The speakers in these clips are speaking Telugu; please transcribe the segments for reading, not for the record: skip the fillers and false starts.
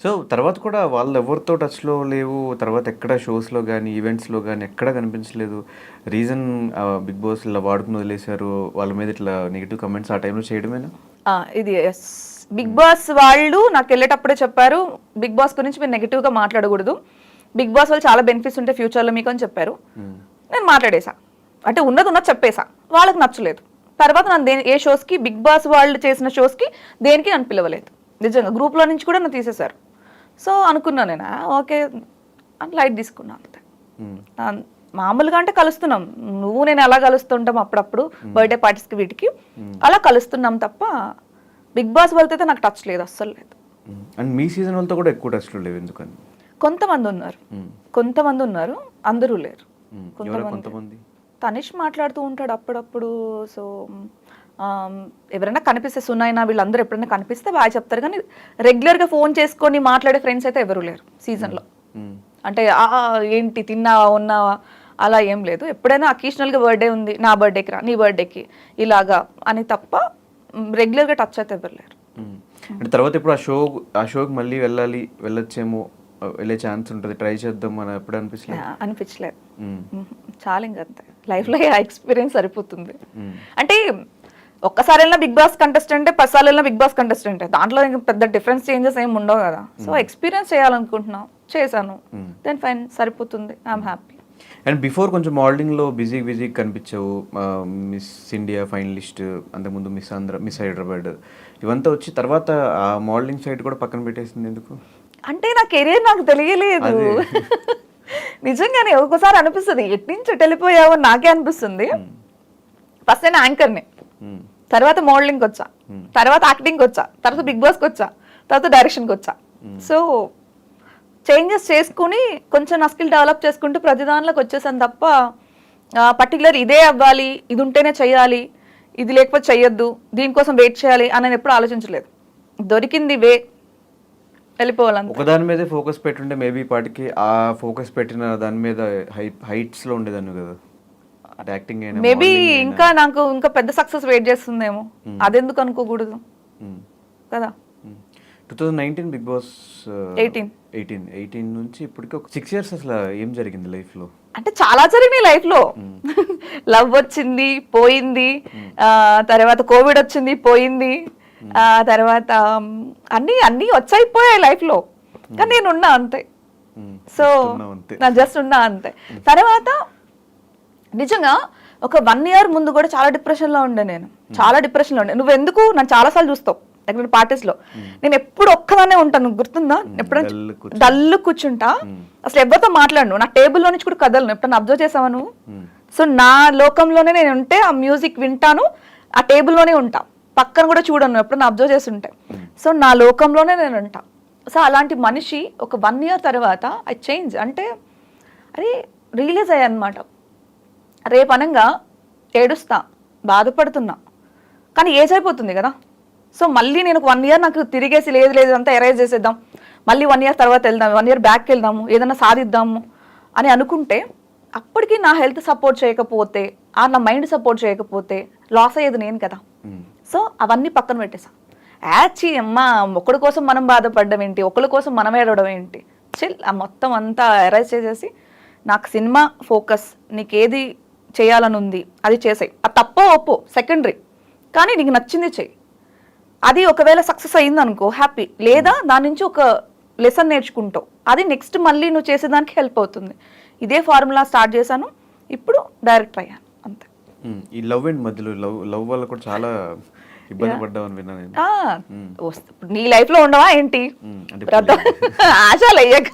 సో, తర్వాత కూడా వాళ్ళెవరితో టచ్‌లో లేవు. తర్వాత ఎక్కడ షోస్‌లో గాని, ఈవెంట్స్‌లో గాని ఎక్కడ కనిపించలేదు. రీజన్ 'బిగ్ బాస్' ఇలా వాడుకొని వదిలేసారు. వాళ్ళ మీద ఇట్లా నెగెటివ్ కామెంట్స్ ఆ టైంలో చేయడమేనా? ఇది యెస్. 'బిగ్ బాస్' వాళ్ళు నాకెళ్ళేటప్పుడే చెప్పారు. 'బిగ్ బాస్' గురించి మీరు నెగెటివ్‌గా మాట్లాడకూడదు. 'బిగ్ బాస్' వాళ్ళు చాలా బెనిఫిట్స్ ఉంటాయి ఫ్యూచర్‌లో మీకు అని చెప్పారు. నేను మాట్లాడేసా. అంటే ఉన్నది చెప్పేసా. వాళ్ళకి నచ్చలేదు. తర్వాత నన్ను ఏ షోస్‌కి 'బిగ్ బాస్' వాళ్ళు చేసిన షోస్‌కి దేనికి నన్ను పిలవలేదు. నిజంగా గ్రూప్‌లో నుంచి కూడా నన్ను తీసేశారు. సో అనుకున్నా నేను ఓకే అని లైట్ తీసుకున్నా అంతే. మామూలుగా అంటే కలుస్తున్నాం. నువ్వు నేను ఎలా కలుస్తుంటాం అప్పుడప్పుడు బర్త్డే పార్టీస్కి వీటికి అలా కలుస్తున్నాం తప్ప బిగ్ బాస్ వాళ్ళతో అయితే నాకు టచ్ లేదు, అస్సలు లేదు. అండ్ మీ సీజన్ వాళ్ళతో కూడా ఎక్కువ టచ్‌లో లేవు ఎందుకని? కొంతమంది ఉన్నారు, అందరూ లేరు. కొంతమంది తనిష్ మాట్లాడుతూ ఉంటాడు అప్పుడప్పుడు. సో ఎవరైనా కనిపిస్తే సునైనా వీళ్ళందరూ ఎప్పుడైనా కనిపిస్తే బాగా చెప్తారు, కానీ రెగ్యులర్గా ఫోన్ చేసుకొని మాట్లాడే ఫ్రెండ్స్ అయితే ఎవరు లేరు సీజన్లో. అంటే ఏంటి తిన్నావా ఉన్నావా అలా ఏం లేదు. ఎప్పుడైనా అకేషనల్గా బర్త్డే ఉంది, నా బర్త్డేకి రా, నీ బర్త్డేకి ఇలాగా అని తప్ప రెగ్యులర్గా టచ్ అయితే ఎవరు లేరు. అంటే తర్వాత ఇప్పుడు ఆ షోకి మళ్ళీ వెళ్ళొచ్చేమో, వెళ్ళే ఛాన్స్ ఉంటుంది, ట్రై చేద్దాం అని ఎప్పుడు అనిపించలేదు. చాలా ఇంకంతే లైఫ్లో ఆ ఎక్స్పీరియన్స్ సరిపోతుంది. అంటే ఒక్కసారి వెళ్ళినా బిగ్ బాస్ కంటెస్టెంటే, 10 సార్లు వెళ్ళినా బిగ్ బాస్ కంటెస్టెంటే, దాంట్లో ఇంకా పెద్ద డిఫరెన్స్ చేంజెస్ ఏమి ఉండవు కదా. సో ఎక్స్పీరియన్స్ చేయాలనుకుంటున్నాను, చేశాను, దెన్ ఫైన్ సరిపోతుంది, ఐఎమ్ హ్యాపీ. అండ్ బిఫోర్ కొంచెం మోడలింగ్లో బిజీ కనిపించావు. మిస్ ఇండియా ఫైనలిస్ట్, అంతకుముందు మిస్ ఆంధ్ర, మిస్ హైదరాబాద్ ఇవంతా వచ్చి తర్వాత ఆ మోడలింగ్ సైడ్ కూడా పక్కన పెట్టేసింది ఎందుకు? అంటే నా కెరీర్ నాకు తెలియలేదు. నిజంగానే ఒక్కోసారి అనిపిస్తుంది ఎట్నుంచి వెళ్ళిపోయావో నాకే అనిపిస్తుంది. ఫస్ట్ నేను యాంకర్ని, తర్వాత మోడలింగ్కి వచ్చా, తర్వాత యాక్టింగ్కి వచ్చా, తర్వాత బిగ్ బాస్కి వచ్చా, తర్వాత డైరెక్షన్కి వచ్చా. సో చేంజెస్ చేసుకుని కొంచెం నా స్కిల్ డెవలప్ చేసుకుంటూ ప్రతి దానిలోకి వచ్చేసాను తప్ప పర్టికులర్ ఇదే అవ్వాలి, ఇది ఉంటేనే చెయ్యాలి, ఇది లేకపోతే చెయ్యొద్దు, దీనికోసం వెయిట్ చేయాలి అని నేను ఎప్పుడు ఆలోచించలేదు. దొరికింది వే, వెళ్ళిపోవాలని. ఒకదాని మీదే ఫోకస్ పెట్టుంటే మేబీ పాటికి ఆ ఫోకస్ పెట్టిన దాని మీద హైట్స్లో ఉండేదాన్ని కదా. యాక్టింగ్ మేబీ ఇంకా నాకు ఇంకా పెద్ద సక్సెస్ వెయిట్ చేస్తుందేమో, అదెందుకు అనుకోకూడదు కదా. 2019 బిగ్ బాస్ 18 నుంచి ఇప్పటికి ఒక 6 years అసలు ఏం జరిగింది లైఫ్లో? అంటే చాలా జరిగినాయి లైఫ్లో. లవ్ వచ్చింది పోయింది, తర్వాత కోవిడ్ వచ్చింది పోయింది, తర్వాత అన్నీ వచ్చైపోయాయి లైఫ్లో, కానీ నేను ఉన్నా అంతే. సో నా జస్ట్ ఉన్నా అంతే. తర్వాత నిజంగా ఒక 1 year ముందు కూడా చాలా డిప్రెషన్లో ఉండే నేను, చాలా డిప్రెషన్లో ఉండే. నువ్వు ఎందుకు నన్ను చాలాసార్లు చూస్తావు ఎక్కడ పార్టీస్లో, నేను ఎప్పుడు ఒక్కదానే ఉంటాను, నువ్వు గుర్తుందా? ఎప్పుడైనా డల్లు కూర్చుంటా, అసలు ఎవరితో మాట్లాడను, నా టేబుల్లో నుంచి కూడా కదలను. ఎప్పుడైనా అబ్జర్వ్ చేసావా నువ్వు? సో నా లోకంలోనే నేను ఉంటే ఆ మ్యూజిక్ వింటాను, ఆ టేబుల్లోనే ఉంటా, పక్కన కూడా చూడను ఎప్పుడైనా అబ్జర్వ్ చేసి ఉంటే. సో నా లోకంలోనే నేను ఉంటా. సో అలాంటి మనిషి ఒక 1 year తర్వాత ఐ చేంజ్, అంటే అది రియలైజ్ అయ్యా అనమాట. రేపు అనంగా ఏడుస్తా, బాధపడుతున్నా, కానీ ఏజ్ అయిపోతుంది కదా. సో మళ్ళీ నేను 1 year నాకు తిరిగేసి లేదు అంతా ఎరైజ్ చేసేద్దాం, మళ్ళీ 1 year తర్వాత వెళ్దాం, 1 year బ్యాక్కి వెళ్దాము, ఏదైనా సాధిద్దాము అని అనుకుంటే అప్పటికి నా హెల్త్ సపోర్ట్ చేయకపోతే, నా మైండ్ సపోర్ట్ చేయకపోతే లాస్ అయ్యేది నేను కదా. సో అవన్నీ పక్కన పెట్టేసా. యాచి అమ్మ, ఒకడి కోసం మనం బాధపడడం ఏంటి, ఒకరి కోసం మనం ఏడవడం ఏంటి, చిల్, ఆ మొత్తం అంతా ఎరైజ్ చేసేసి నాకు సినిమా ఫోకస్, నీకేది చేయాలని ఉంది అది చేసాయి, అది తప్పో ఒప్పో సెకండరీ, కానీ నీకు నచ్చింది చెయ్యి. అది ఒకవేళ సక్సెస్ అయ్యింది అనుకో హ్యాపీ, లేదా దాని నుంచి ఒక లెసన్ నేర్చుకుంటావు, అది నెక్స్ట్ మళ్ళీ నువ్వు చేసేదానికి హెల్ప్ అవుతుంది. ఇదే ఫార్ములా స్టార్ట్ చేశాను, ఇప్పుడు డైరెక్టర్ అయ్యాను అంతే. ఈ లవ్ అండ్ మధ్యలో లవ్ వల్ల కూడా చాలా ఇబ్బంది పడ్డామని విన్నాను. నీ లైఫ్ లో ఉండవా ఏంటి? ఆశలు అయ్యాక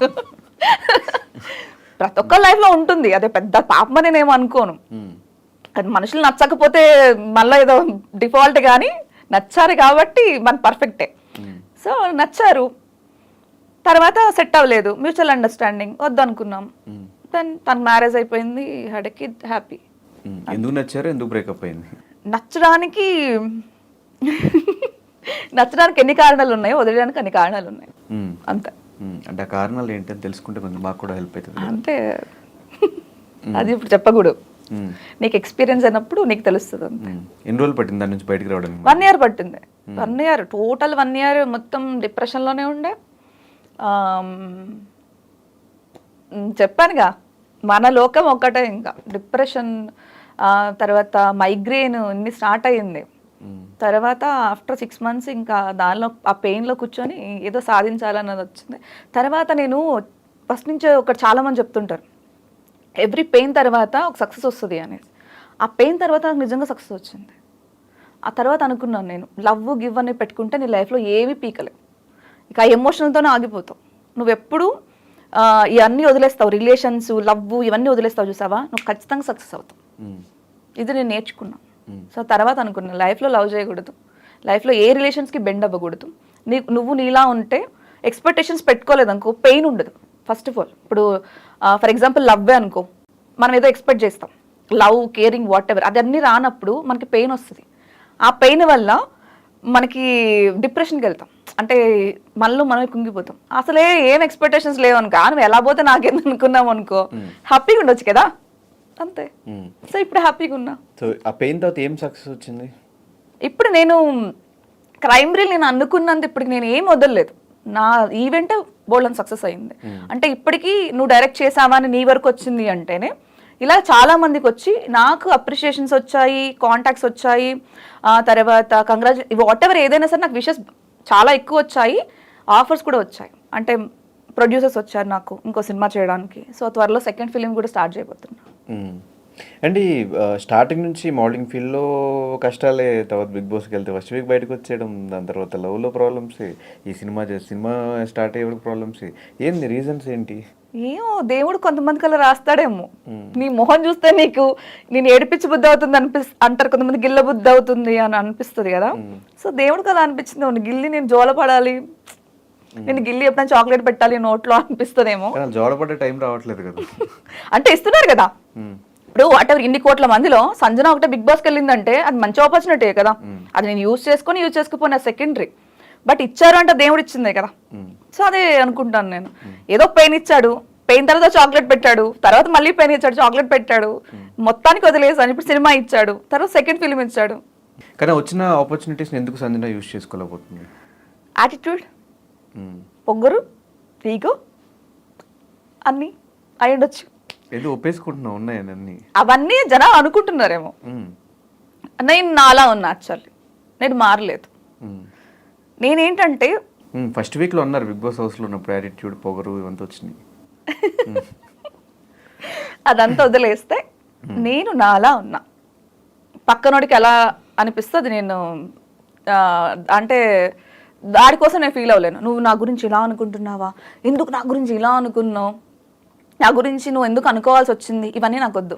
ప్రతి ఒక్కరి లైఫ్ లో ఉంటుంది, అదే పెద్ద పాపమని నేను అనుకోను. కానీ మనుషులు నచ్చకపోతే మళ్ళీ ఏదో డిఫాల్ట్, కానీ నచ్చారు కాబట్టి మన పర్ఫెక్టే. సో నచ్చారు, తర్వాత సెట్ అవ్వలేదు, మ్యూచువల్ అండర్స్టాండింగ్ వద్దు అనుకున్నాం, దెన్ తనకు మ్యారేజ్ అయిపోయింది, హడకి హ్యాపీ. ఎందుకు నచ్చారు, ఎందుకు బ్రేకప్ అయింది? నచ్చడానికి ఎన్ని కారణాలు ఉన్నాయో వదిలేయడానికి అన్ని కారణాలు ఉన్నాయి అంతే. అంటే ఆ కారణాలు ఏంటని తెలుసుకుంటే కొంచెం మాకు కూడా హెల్ప్ అవుతుంది అంతే. అది ఇప్పుడు చెప్పకూడదు, నీకు ఎక్స్పీరియన్స్ అయినప్పుడు నీకు తెలుస్తుంది. ఎన్ని రోజులు పట్టింది దాని నుంచి బయటకు రావడానికి? 1 year పట్టింది. 1 year టోటల్ 1 year మొత్తం డిప్రెషన్లోనే ఉండే. చెప్పానుగా, మన లోకం ఒక్కటే, ఇంకా డిప్రెషన్, తర్వాత మైగ్రేన్ ఇన్ని స్టార్ట్ అయ్యింది. తర్వాత ఆఫ్టర్ 6 months ఇంకా దానిలో ఆ పెయిన్లో కూర్చొని ఏదో సాధించాలన్నది వచ్చింది. తర్వాత నేను ఫస్ట్ నుంచే ఒకటి చాలామంది చెప్తుంటారు, ఎవ్రీ పెయిన్ తర్వాత ఒక సక్సెస్ వస్తుంది అనేసి. ఆ పెయిన్ తర్వాత నాకు నిజంగా సక్సెస్ వచ్చింది. ఆ తర్వాత అనుకున్నాను, నేను లవ్ గివ్ అని పెట్టుకుంటే నీ లైఫ్లో ఏవి పీకలేవు, ఇక ఆ ఎమోషనల్తోనే ఆగిపోతావు. నువ్వెప్పుడు ఇవన్నీ వదిలేస్తావు, రిలేషన్స్, లవ్ ఇవన్నీ వదిలేస్తావు చూసావా, నువ్వు ఖచ్చితంగా సక్సెస్ అవుతావు. ఇది నేను నేర్చుకున్నాను. సో తర్వాత అనుకున్నాను, లైఫ్లో లవ్ చేయకూడదు, లైఫ్లో ఏ రిలేషన్స్కి బెండ్ అవ్వకూడదు. నువ్వు నీలా ఉంటే ఎక్స్పెక్టేషన్స్ పెట్టుకోలేదు అనుకో, పెయిన్ ఉండదు. ఫస్ట్ ఆఫ్ ఆల్ ఇప్పుడు ఫర్ ఎగ్జాంపుల్ లవ్వే అనుకో, మనం ఏదో ఎక్స్పెక్ట్ చేస్తాం, లవ్, కేరింగ్, వాట్ ఎవర్, అదన్నీ రానప్పుడు మనకి పెయిన్ వస్తుంది. ఆ పెయిన్ వల్ల మనకి డిప్రెషన్కి వెళ్తాం, అంటే మనలో మనమే కుంగిపోతాం. అసలే ఏం ఎక్స్పెక్టేషన్స్ లేవు అనుకో, నువ్వు ఎలా పోతే నాకేంది అనుకున్నాం అనుకో, హ్యాపీగా ఉండొచ్చు కదా, అంతే. సో ఇప్పుడు హ్యాపీగా ఉన్నా. సో ఆ పెయిన్ తర్వాత ఏం సక్సెస్ వచ్చింది? ఇప్పుడు నేను క్రైమ్ రీల్ నేను అనుకున్నంత ఇప్పటికి నేను ఏం వదలలేదు. నా ఈవెంట్ బోల్డ్ సక్సెస్ అయింది. అంటే ఇప్పటికీ నువ్వు డైరెక్ట్ చేసావా అని నీ వరకు వచ్చింది అంటేనే ఇలా చాలా మందికి వచ్చి నాకు అప్రిషియేషన్స్ వచ్చాయి, కాంటాక్ట్స్ వచ్చాయి, తర్వాత వాట్ ఎవర్ ఏదైనా సరే నాకు విషెస్ చాలా ఎక్కువ వచ్చాయి, ఆఫర్స్ కూడా వచ్చాయి. అంటే ప్రొడ్యూసర్స్ వచ్చారు నాకు ఇంకో సినిమా చేయడానికి. సో త్వరలో సెకండ్ ఫిలిం కూడా స్టార్ట్ చేయబోతున్నా. అండ్ స్టార్టింగ్ నుంచి మోడలింగ్ ఫీల్డ్లో కష్టాలే, తర్వాత బిగ్ బాస్కి వెళ్తే ఫస్ట్ వీక్ బయటకు వచ్చేయడం, దాని తర్వాత లవ్లో ప్రాబ్లమ్స్, ఈ సినిమా స్టార్ట్ అయ్యే ప్రాబ్లమ్స్, ఏంది రీజన్స్ ఏంటి? ఏమో దేవుడు కొంతమందికి అలా రాస్తాడేమో. నీ మొహం చూస్తే నీకు నేను ఏడిపించి బుద్ధి అవుతుంది అంటారు కొంతమంది, గిల్ల బుద్ధి అవుతుంది అని అనిపిస్తుంది కదా. సో దేవుడికి అలా అనిపించింది, గిల్లి నేను జోలపడాలి, నేను గిల్లి ఎప్పుడైనా చాక్లెట్ పెట్టాలి నోట్లో అనిపిస్తుందేమో. జోలపడే టైం రావట్లేదు కదా. అంటే ఇస్తున్నారు కదా. ఇప్పుడు వాట్ ఎవర్ ఇన్ని కోట్ల మందిలో సంజన ఒకటే బిగ్ బాస్కి వెళ్ళిందంటే అది మంచి ఆపర్చునిటీ కదా. అది నేను యూజ్ చేసుకోకపోయినా సెకండరీ, బట్ ఇచ్చారు అంటే దేవుడు ఇచ్చిందే కదా. సో అదే అనుకుంటాను నేను. ఏదో పెయిన్ ఇచ్చాడు, పెయిన్ తర్వాత చాక్లెట్ పెట్టాడు, తర్వాత మళ్ళీ పెయిన్ ఇచ్చాడు, చాక్లెట్ పెట్టాడు, మొత్తానికి వదిలేసాను. ఇప్పుడు సినిమా ఇచ్చాడు, తర్వాత సెకండ్ ఫిలిం ఇచ్చాడు. కానీ వచ్చిన ఆపర్చునిటీస్ని ఎందుకు సంజన యూజ్ చేసుకోలేకపోతుంది? యాటిట్యూడ్, పొగ్గురు, ఈగో అన్నీ అయి ఉండొచ్చు. ఏదో ఒప్పేసుకుంటున్నావు ఉన్నాయని అన్ని, అవన్నీ జనాలు అనుకుంటున్నారేమో. నేను నాలా ఉన్నా, యాక్చువల్లీ నేను మారలేదు. నేనేంటంటే ఫస్ట్ వీక్లో ఉన్నారు బిగ్ బాస్ హౌస్లో ఉన్నప్పుడు యాటిట్యూడ్, పొగరు ఇవంతా వచ్చినాయి. అదంతా వదిలేస్తే నేను నాలా ఉన్నా. పక్కనోడికి ఎలా అనిపిస్తే అది నేను అంటే దాని కోసం నేను ఫీల్ అవ్వలేను. నువ్వు నా గురించి ఇలా అనుకుంటున్నావా, ఎందుకు నా గురించి ఇలా అనుకున్నావు, నా గురించి నువ్వు ఎందుకు అనుకోవాల్సి వచ్చింది, ఇవన్నీ నాకు వద్దు.